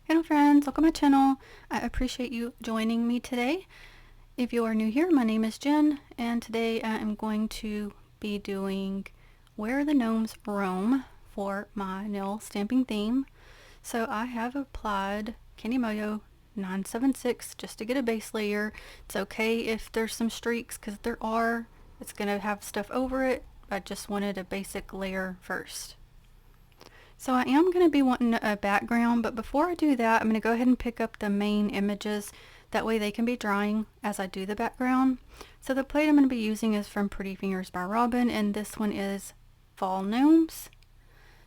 Hello friends, welcome to my channel. I appreciate you joining me today. If you are new here, my name is Jen, and today I am going to be doing Where the Gnomes Roam for my nail stamping theme. So I have applied Candy Moyo 976 just to get a base layer. It's okay if there's some streaks, because there are. It's going to have stuff over it. I just wanted a basic layer first. So I am going to be wanting a background, but before I do that, I'm going to go ahead and pick up the main images. That way they can be drying as I do the background. So the plate I'm going to be using is from Pretty Fingers by Robin, and this one is Fall Gnomes.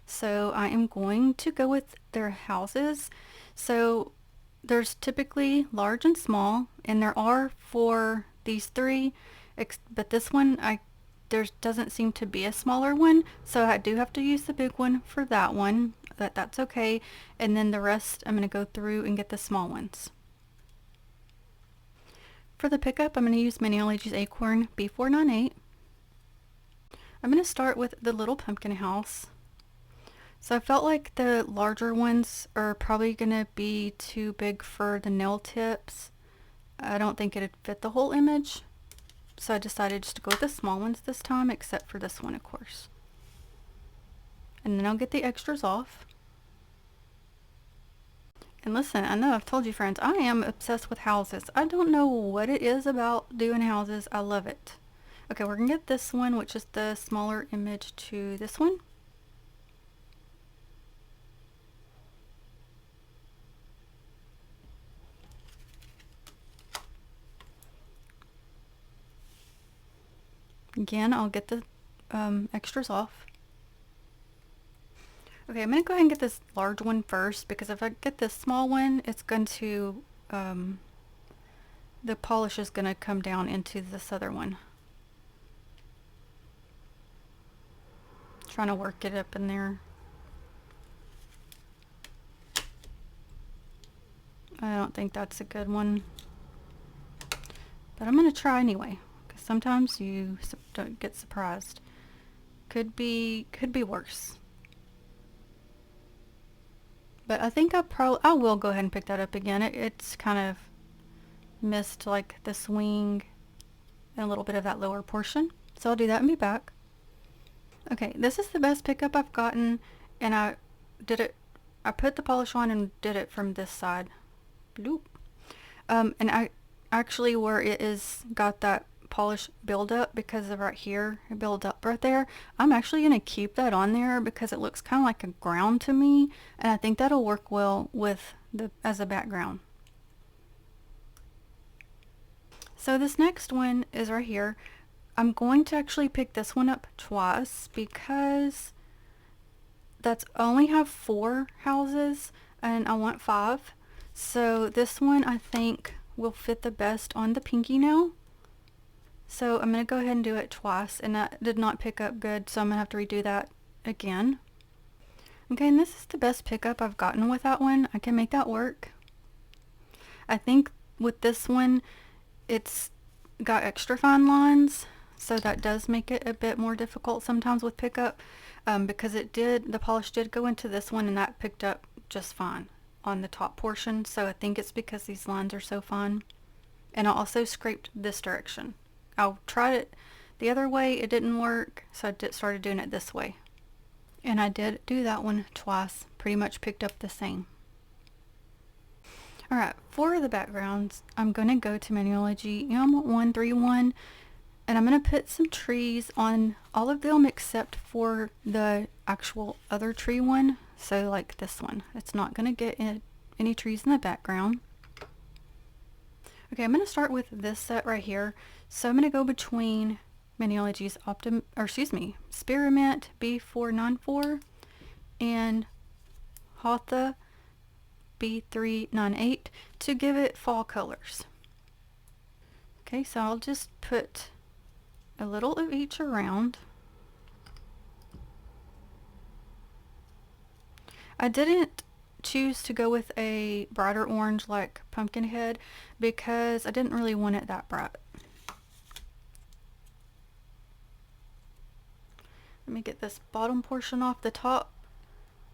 So I am going to go with their houses. So there's typically large and small, and there are for these three, but this one there doesn't seem to be a smaller one, so I do have to use the big one for that one. That's okay, and then the rest I'm going to go through and get the small ones. For the pickup, I'm going to use Maniology's Acorn B498. I'm going to start with the little pumpkin house. So I felt like the larger ones are probably going to be too big for the nail tips. I don't think it'd fit the whole image. So I decided just to go with the small ones this time, except for this one, of course. And then I'll get the extras off. And listen, I know I've told you friends, I am obsessed with houses. I don't know what it is about doing houses. I love it. Okay, we're going to get this one, which is the smaller image, to this one. Again, I'll get the extras off. Okay, I'm going to go ahead and get this large one first, because if I get this small one, it's going to, the polish is going to come down into this other one. Trying to work it up in there. I don't think that's a good one, but I'm going to try anyway. Sometimes you don't get surprised. Could be worse. But I think I will go ahead and pick that up again. It's kind of missed like the swing and a little bit of that lower portion. So I'll do that and be back. Okay, this is the best pickup I've gotten, and I put the polish on and did it from this side. Bloop. And I actually, where it is got that polish build up, because of right here, it build up right there, I'm actually going to keep that on there because it looks kind of like a ground to me, and I think that'll work well with as a background. So this next one is right here. I'm going to actually pick this one up twice because that's only have 4 houses and I want 5. So this one I think will fit the best on the pinky nail. So I'm going to go ahead and do it twice, and that did not pick up good, so I'm going to have to redo that again. Okay, and this is the best pickup I've gotten with that one. I can make that work. I think with this one, it's got extra fine lines, so that does make it a bit more difficult sometimes with pickup, because the polish did go into this one, and that picked up just fine on the top portion. So I think it's because these lines are so fine. And I also scraped this direction. I tried it the other way, it didn't work, so I started doing it this way. And I did do that one twice, pretty much picked up the same. Alright, for the backgrounds, I'm going to go to Maniology M131, and I'm going to put some trees on all of them except for the actual other tree one, so like this one. It's not going to get any trees in the background. Okay, I'm going to start with this set right here. So I'm going to go between Maniology's Spearmint B494 and Hatha B398 to give it fall colors. Okay, so I'll just put a little of each around. I didn't choose to go with a brighter orange like Pumpkinhead because I didn't really want it that bright. Let me get this bottom portion off. The top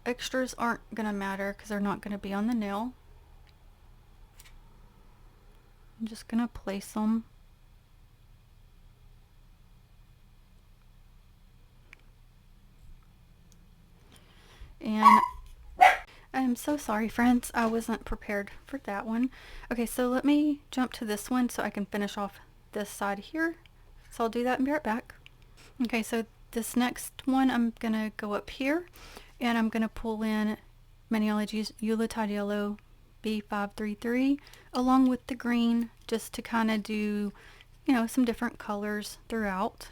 extras aren't going to matter because they're not going to be on the nail. I'm just going to place them. And I'm so sorry, friends. I wasn't prepared for that one. Okay, so let me jump to this one so I can finish off this side here. So I'll do that and be right back. Okay, so this next one, I'm going to go up here and I'm going to pull in Maniology's Yuletide Yellow B533 along with the green just to kind of do, you know, some different colors throughout.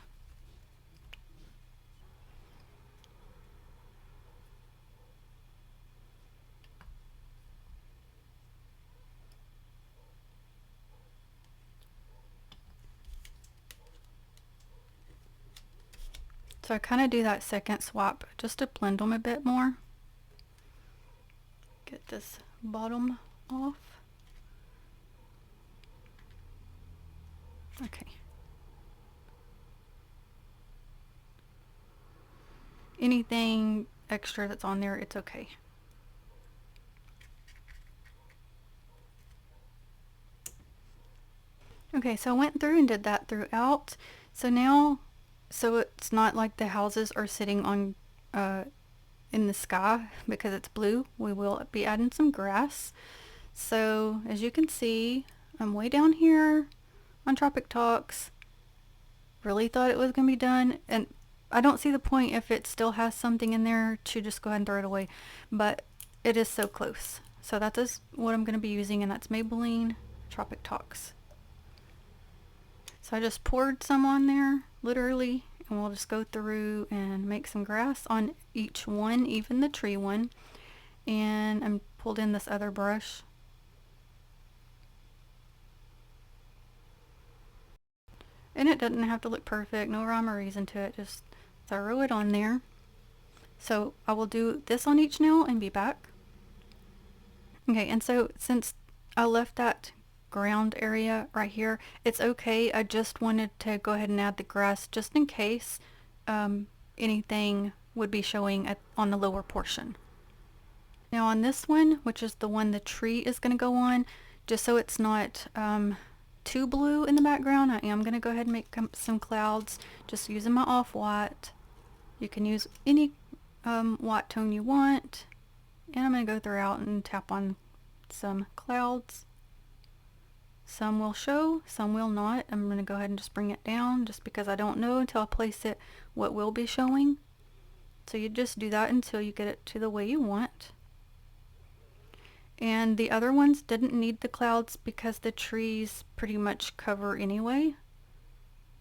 So I kind of do that second swap just to blend them a bit more. Get this bottom off. Okay. Anything extra that's on there, it's okay. Okay, so I went through and did that throughout. So now, so it's not like the houses are sitting on in the sky because it's blue. We will be adding some grass. So as you can see, I'm way down here on Tropic Talks. Really thought it was going to be done, and I don't see the point if it still has something in there to just go ahead and throw it away, but it is so close. So that is what I'm going to be using, and that's Maybelline Tropic Talks. So I just poured some on there, literally, and we'll just go through and make some grass on each one, even the tree one. And I'm pulled in this other brush. And it doesn't have to look perfect, no rhyme or reason to it, just throw it on there. So I will do this on each nail and be back. Okay, and so since I left that ground area right here, it's okay. I just wanted to go ahead and add the grass just in case anything would be showing on the lower portion. Now on this one, which is the one the tree is going to go on, just so it's not too blue in the background, I am going to go ahead and make some clouds just using my off-white. You can use any white tone you want, and I'm going to go throughout and tap on some clouds. Some will show, some will not. I'm going to go ahead and just bring it down just because I don't know until I place it what will be showing. So you just do that until you get it to the way you want. And the other ones didn't need the clouds because the trees pretty much cover anyway.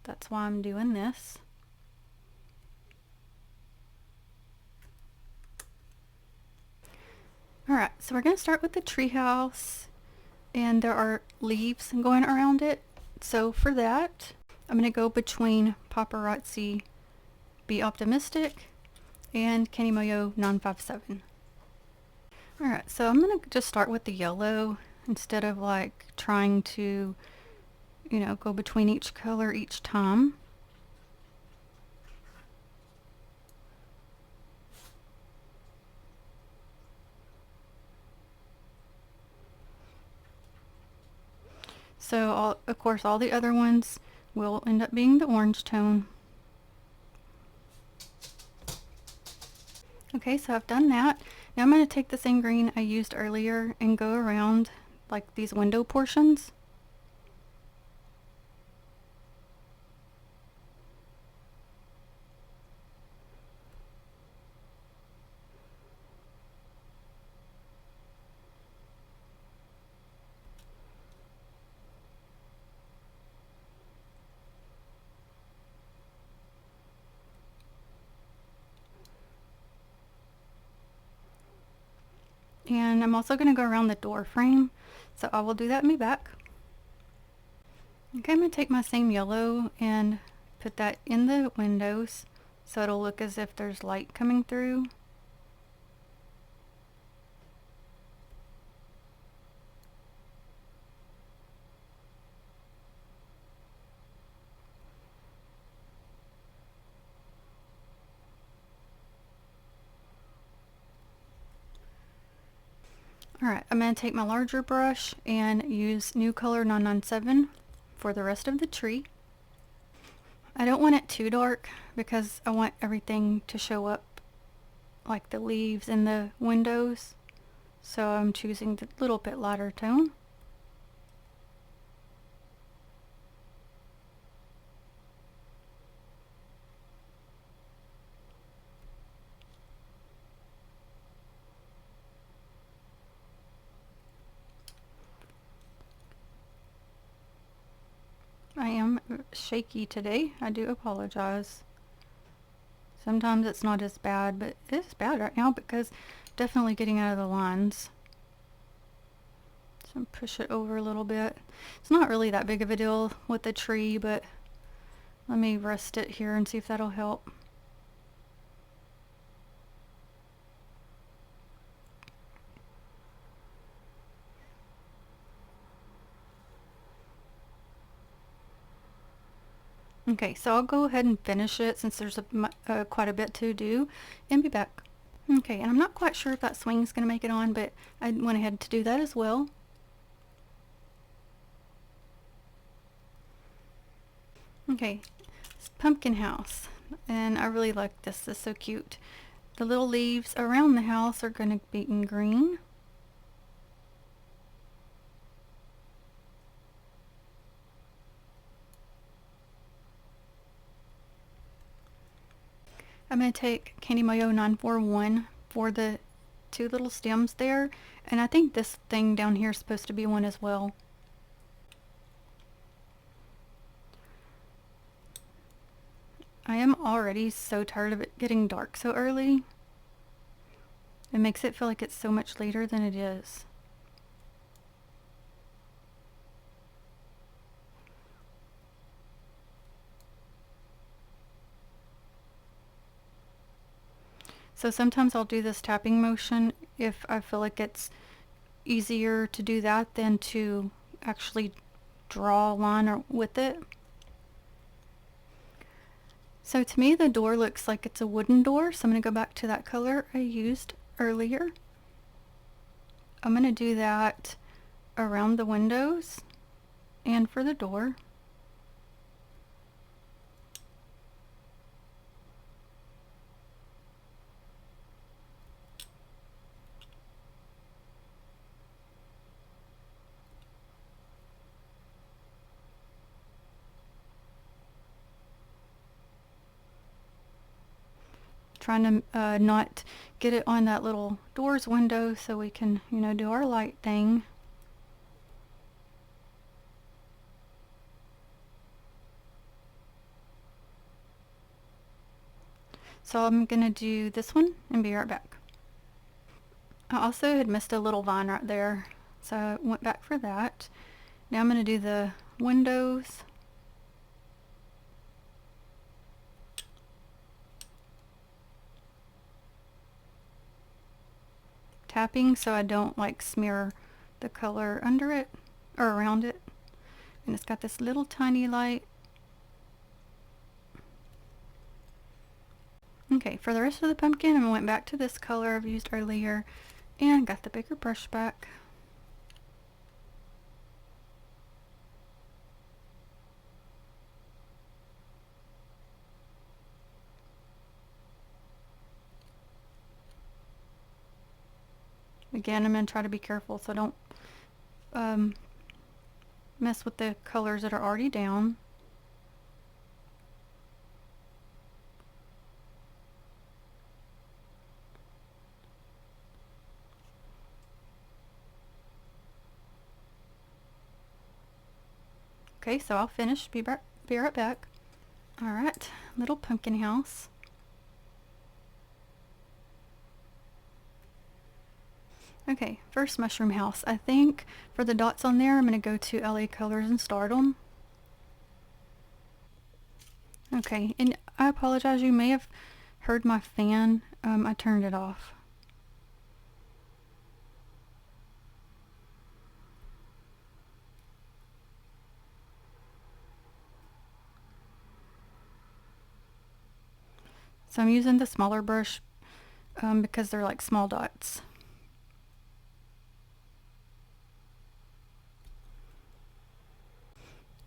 That's why I'm doing this. Alright, so we're going to start with the tree house. And there are leaves going around it. So for that, I'm going to go between Paparazzi Be Optimistic and Kenny Moyo 957. Alright, so I'm going to just start with the yellow instead of like trying to, you know, go between each color each time. So of course all the other ones will end up being the orange tone. Okay, so I've done that. Now I'm going to take the same green I used earlier and go around like these window portions. And I'm also going to go around the door frame, so I will do that and be back. Okay, I'm going to take my same yellow and put that in the windows so it'll look as if there's light coming through. Alright, I'm going to take my larger brush and use New Color 997 for the rest of the tree. I don't want it too dark because I want everything to show up, like the leaves and the windows. So I'm choosing the little bit lighter tone. I am shaky today. I do apologize. Sometimes it's not as bad, but it's bad right now because definitely getting out of the lines. So push it over a little bit. It's not really that big of a deal with the tree, but let me rest it here and see if that'll help. Okay, so I'll go ahead and finish it since there's quite a bit to do and be back. Okay, and I'm not quite sure if that swing's going to make it on, but I went ahead to do that as well. Okay, it's pumpkin house, and I really like this. It's so cute. The little leaves around the house are going to be in green. I'm going to take Candy Mayo 941 for the two little stems there, and I think this thing down here is supposed to be one as well. I am already so tired of it getting dark so early. It makes it feel like it's so much later than it is. So sometimes I'll do this tapping motion if I feel like it's easier to do that than to actually draw a line with it. So to me the door looks like it's a wooden door, so I'm going to go back to that color I used earlier. I'm going to do that around the windows and for the door. Trying to not get it on that little doors window so we can, you know, do our light thing. So I'm gonna do this one and be right back. I also had missed a little vine right there, so I went back for that. Now I'm gonna do the windows. Tapping so I don't like smear the color under it or around it. And it's got this little tiny light. Okay, for the rest of the pumpkin I went back to this color I've used earlier and got the bigger brush back. Again, I'm going to try to be careful so I don't mess with the colors that are already down. Okay, so I'll finish, be right back. Alright, little pumpkin house. Okay, first mushroom house. I think for the dots on there, I'm going to go to LA Colors and start them. Okay, and I apologize, you may have heard my fan. I turned it off. So I'm using the smaller brush because they're like small dots.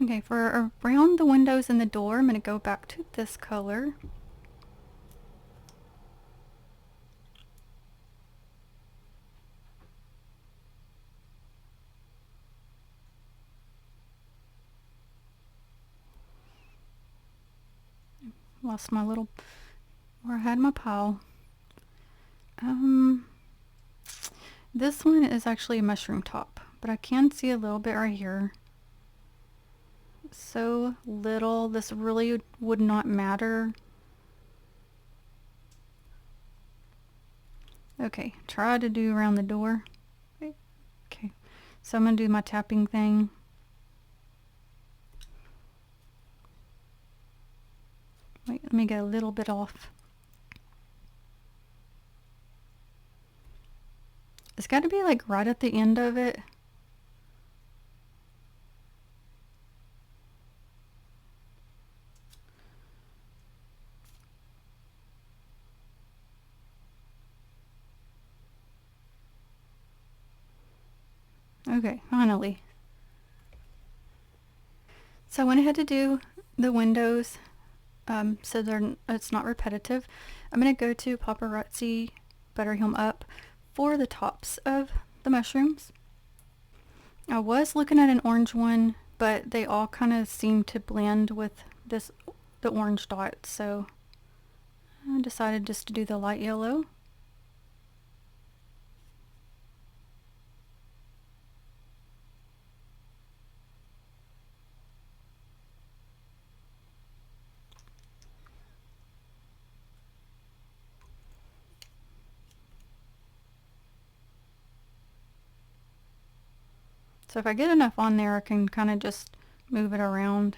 Okay, for around the windows and the door, I'm going to go back to this color. Lost my little, where I had my pile. This one is actually a mushroom top, but I can see a little bit right here. So little, this really would not matter. Okay, try to do around the door. Okay, so I'm going to do my tapping thing. Wait, let me get a little bit off. It's got to be like right at the end of it. Okay, finally. So I went ahead to do the windows so it's not repetitive. I'm going to go to Paparazzi Butter Him Up for the tops of the mushrooms. I was looking at an orange one, but they all kind of seem to blend with the orange dot, so I decided just to do the light yellow. So if I get enough on there, I can kind of just move it around.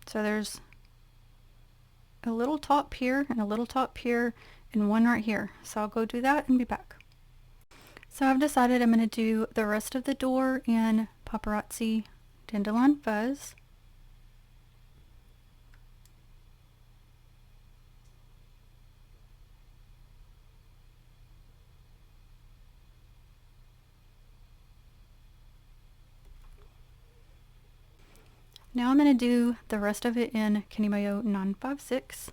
So there's a little top here and a little top here and one right here. So I'll go do that and be back. So I've decided I'm going to do the rest of the door in Paparazzi Dandelion Fuzz. Now I'm going to do the rest of it in Candy Mayo 956.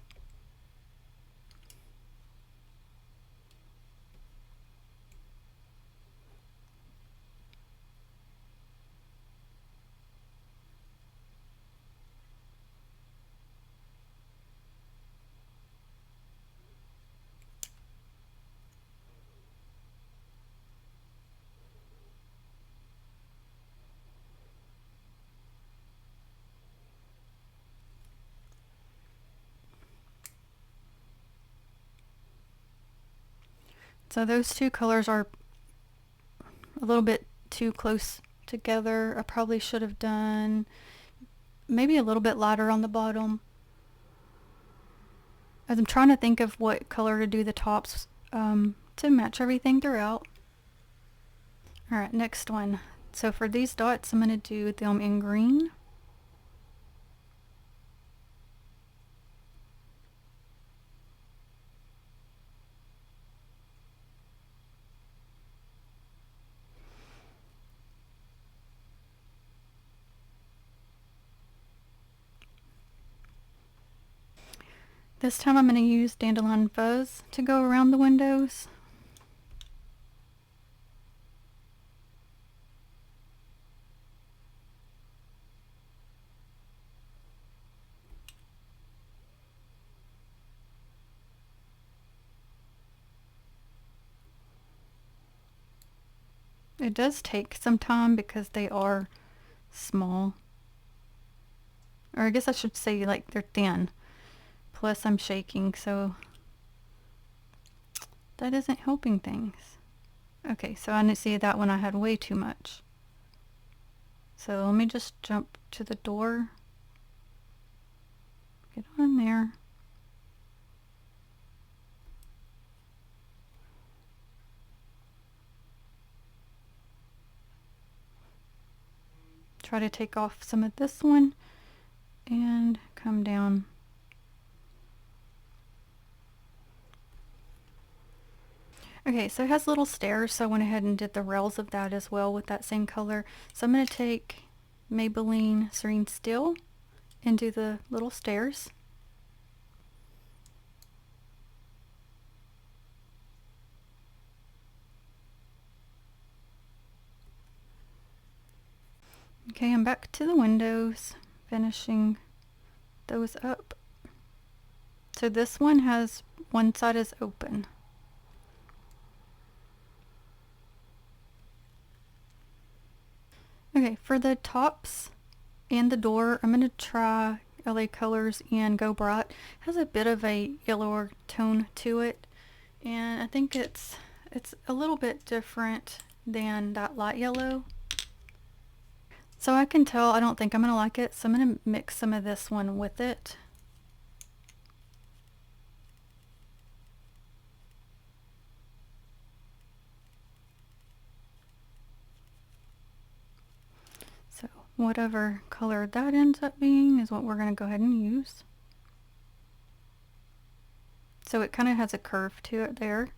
So those two colors are a little bit too close together. I probably should have done maybe a little bit lighter on the bottom. As I'm trying to think of what color to do the tops to match everything throughout. Alright, next one. So for these dots, I'm going to do them in green. This time I'm going to use Dandelion Fuzz to go around the windows. It does take some time because they are small. Or I guess I should say like they're thin. Plus I'm shaking, so that isn't helping things. Okay, so I see that one I had way too much. So let me just jump to the door. Get on there. Try to take off some of this one and come down. Okay, so it has little stairs, so I went ahead and did the rails of that as well with that same color. So I'm going to take Maybelline Serene Steel and do the little stairs. Okay, I'm back to the windows, finishing those up. So this one has one side is open. Okay, for the tops and the door, I'm going to try LA Colors and Go Bright. It has a bit of a yellower tone to it, and I think it's a little bit different than that light yellow. So I can tell I don't think I'm going to like it, so I'm going to mix some of this one with it. So whatever color that ends up being is what we're going to go ahead and use. So it kind of has a curve to it there.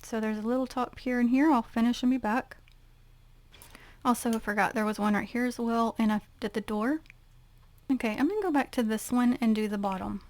So there's a little top here and here. I'll finish and be back. Also, I forgot there was one right here as well, and I did the door. Okay, I'm going to go back to this one and do the bottom.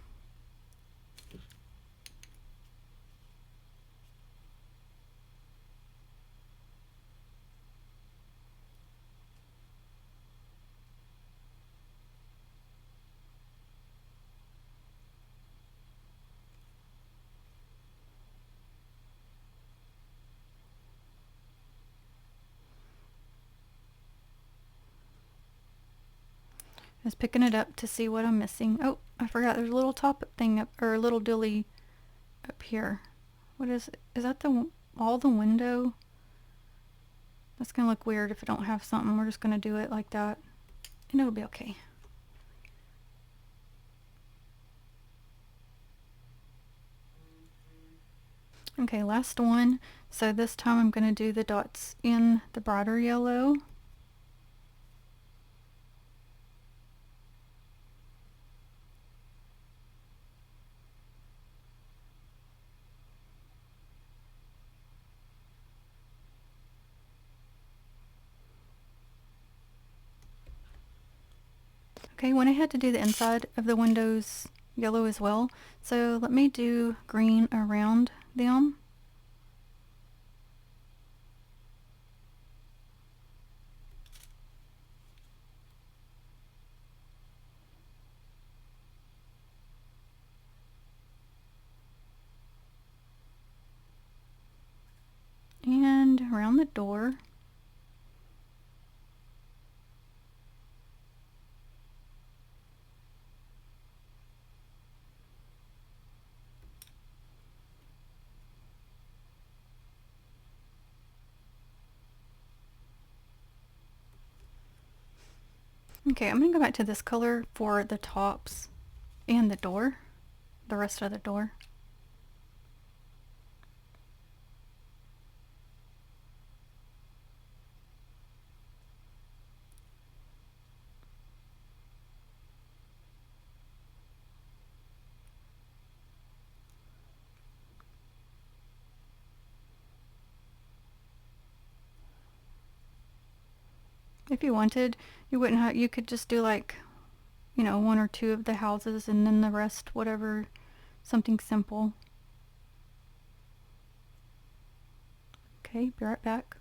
Just picking it up to see what I'm missing. Oh, I forgot there's a little top thing up, or a little dilly up here. What is it? Is that all the window? That's gonna look weird if I don't have something. We're just gonna do it like that, and it'll be okay. Okay, last one. So this time I'm gonna do the dots in the brighter yellow. Okay, went ahead to do the inside of the windows yellow as well. So let me do green around them. And around the door. Okay, I'm going to go back to this color for the tops and the door, the rest of the door. If you wanted, you could just do like, you know, one or two of the houses and then the rest, whatever, something simple. Okay, be right back.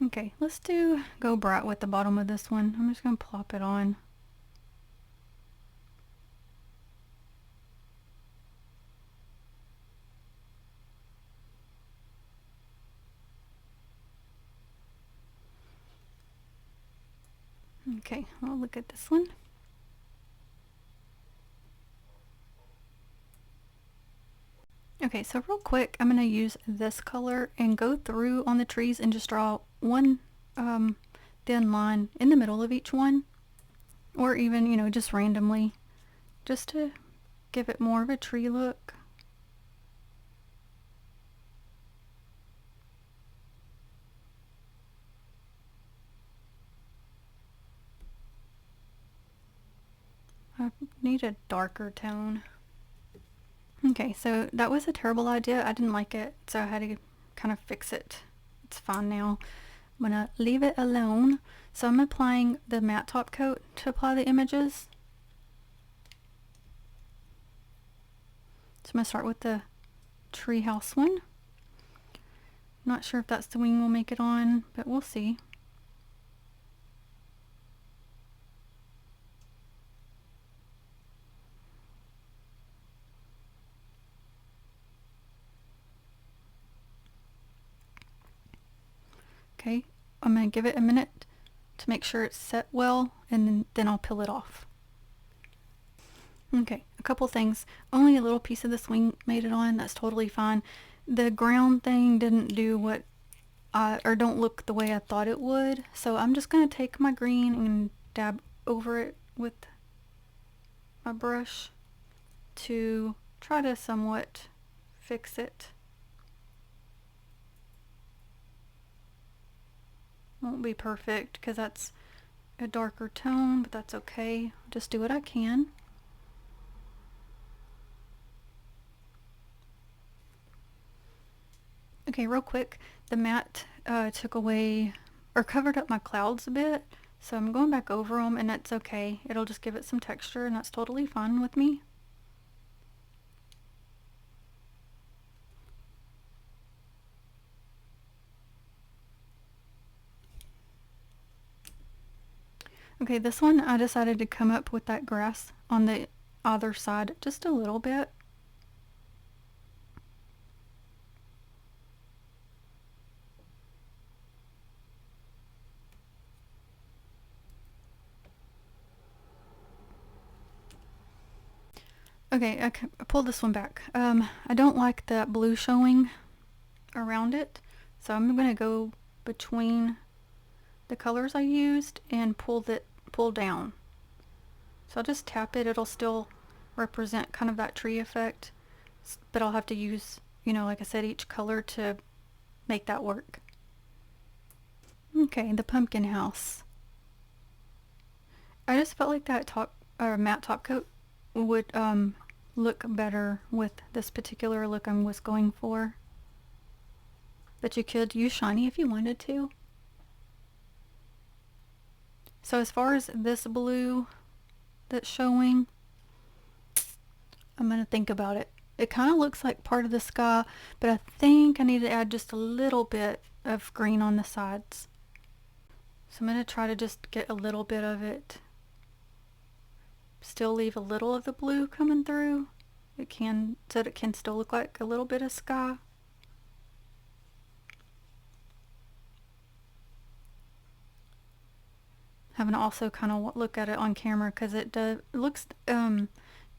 Okay, let's do Go Bright with the bottom of this one. I'm just going to plop it on. Okay, I'll look at this one. Okay, so real quick, I'm going to use this color and go through on the trees and just draw one thin line in the middle of each one, or even, you know, just randomly, just to give it more of a tree look. I need a darker tone. Okay, so that was a terrible idea. I didn't like it, so I had to kind of fix it. It's fine now. I'm gonna leave it alone. So I'm applying the matte top coat to apply the images. So I'm gonna start with the treehouse one. Not sure if that's the wing we'll make it on, but we'll see. Okay, I'm going to give it a minute to make sure it's set well, and then I'll peel it off. Okay, a couple things. Only a little piece of this wing made it on. That's totally fine. The ground thing didn't do what or don't look the way I thought it would. So I'm just going to take my green and dab over it with my brush to try to somewhat fix it. Won't be perfect because that's a darker tone, but that's okay. Just do what I can. Okay, real quick, the matte took away or covered up my clouds a bit, so I'm going back over them, and that's okay. It'll just give it some texture, and that's totally fine with me. Okay, this one I decided to come up with that grass on the other side just a little bit. Okay, I pulled this one back. I don't like that blue showing around it, so I'm going to go between the colors I used and pull down. So I'll just tap it. It'll still represent kind of that tree effect, but I'll have to use, you know, like I said, each color to make that work. Okay, the pumpkin house. I just felt like that matte top coat would look better with this particular look I was going for. But you could use shiny if you wanted to. So as far as this blue that's showing, I'm going to think about it. It kind of looks like part of the sky, but I think I need to add just a little bit of green on the sides. So I'm going to try to just get a little bit of it. Still leave a little of the blue coming through. So that it can still look like a little bit of sky. Having to also kind of look at it on camera because it looks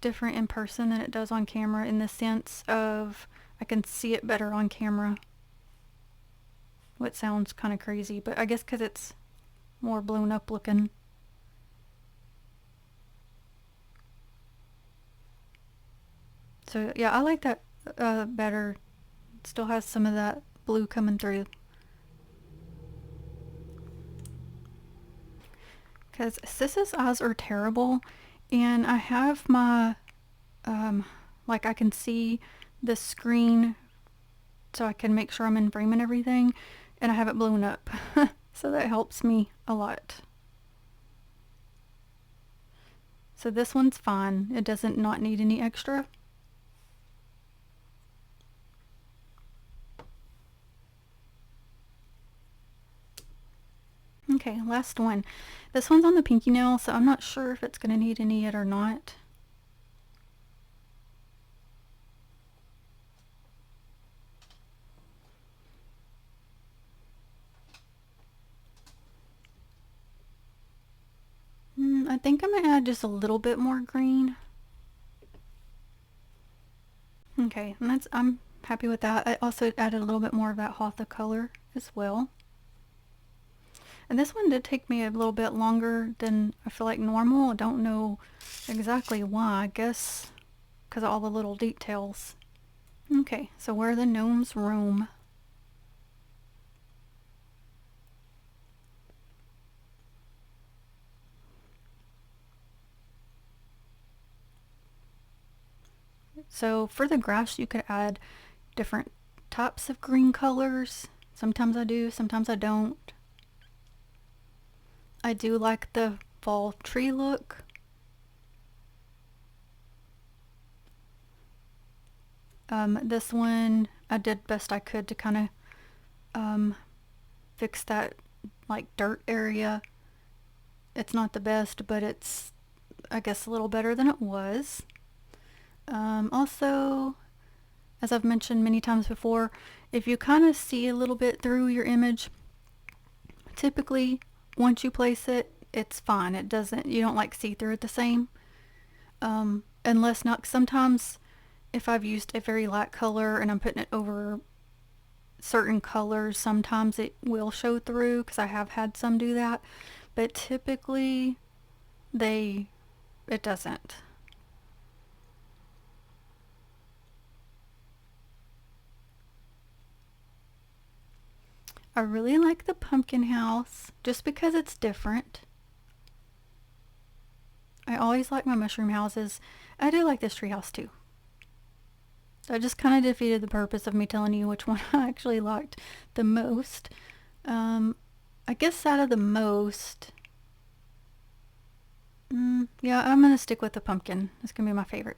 different in person than it does on camera, in the sense of I can see it better on camera. What sounds kind of crazy, but I guess because it's more blown up looking. So yeah, I like that better. It still has some of that blue coming through. Because Sis's eyes are terrible, and I have my, like I can see the screen so I can make sure I'm in frame and everything, and I have it blown up. So that helps me a lot. So this one's fine. It doesn't not need any extra. Okay, last one. This one's on the pinky nail, so I'm not sure if it's going to need any yet or not. I think I'm going to add just a little bit more green. Okay, and I'm happy with that. I also added a little bit more of that Hatha color as well. And this one did take me a little bit longer than I feel like normal. I don't know exactly why. I guess because of all the little details. Okay, so where the gnomes roam. So for the grass, you could add different types of green colors. Sometimes I do, sometimes I don't. I do like the fall tree look. This one, I did best I could to kind of fix that like dirt area. It's not the best, but it's, I guess, a little better than it was. Also, as I've mentioned many times before, if you kind of see a little bit through your image, typically once you place it, it's fine. It doesn't, you don't like see through it the same. Unless not, sometimes if I've used a very light color and I'm putting it over certain colors, sometimes it will show through, because I have had some do that, but typically it doesn't. I really like the pumpkin house just because it's different. I always like my mushroom houses. I do like this tree house too. That just kind of defeated the purpose of me telling you which one I actually liked the most. I guess out of the most, yeah, I'm going to stick with the pumpkin. It's going to be my favorite.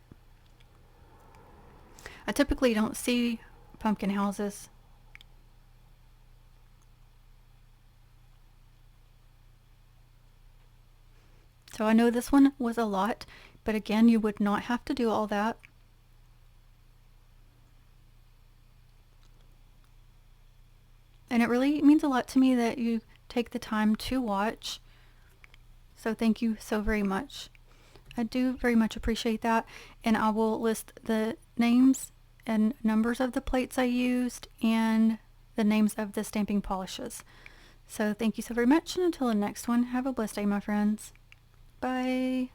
I typically don't see pumpkin houses. So I know this one was a lot, but again, you would not have to do all that. And it really means a lot to me that you take the time to watch. So thank you so very much. I do very much appreciate that. And I will list the names and numbers of the plates I used and the names of the stamping polishes. So thank you so very much, and until the next one, have a blessed day, my friends. Bye.